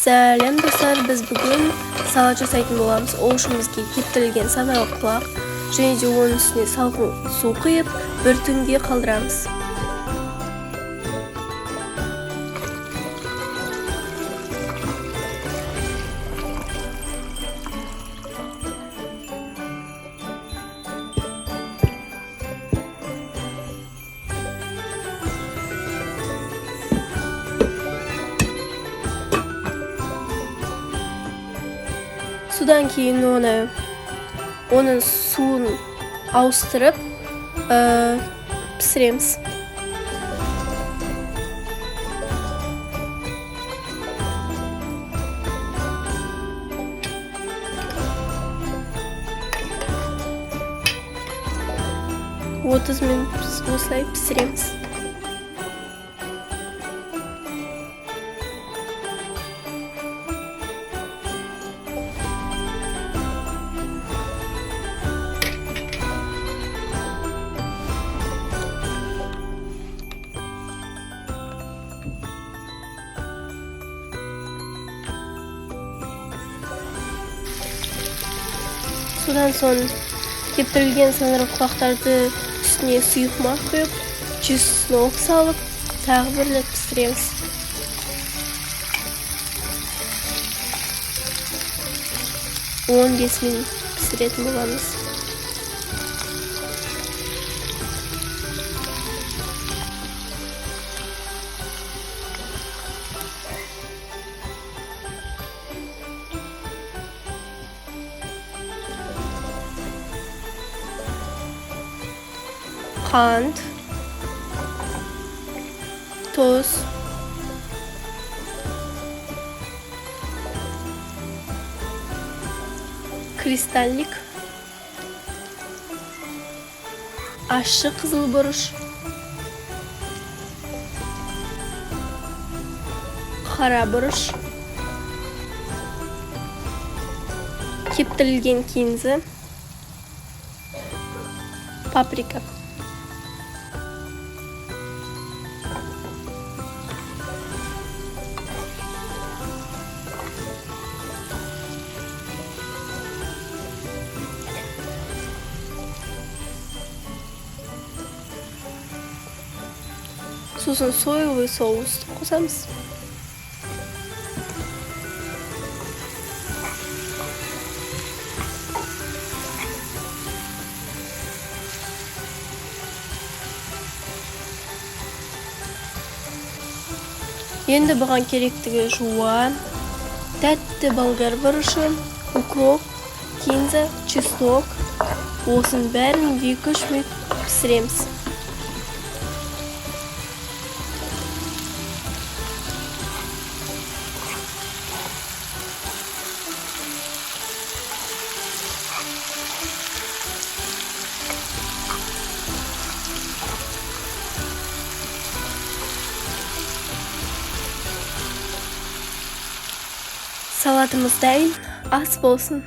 Сәлем достар, біз бүгін салат жасайтын боламыз. Ол үшін бізге кептірілген самырық құлақ және де оның үстіне салқын су құйып, бір түнге қалдырамыз. Судан кейін оның суын ауыстырып пісіреміз. Отыз минут осылай пісіреміз. Содан соң кептірілген самырық құлақтарды үстіне сұйық мақ құйып, жүзіне оқ салып, тағы бір рет пісіреміз. Он 15 минут пісіретін боламыз. Қант, тоз, кристаллик, ащы қызыл бұрыш, қара бұрыш, кептірілген кинза, паприка. Сосын соевый соус қосамыз. Енді бұған керектігі жуан, тәтті болгар бұрышы, укроп, кинза, чеснок. Осын бәрін 2-3 минут пісіреміз. Салатымыз дайын, ас болсын.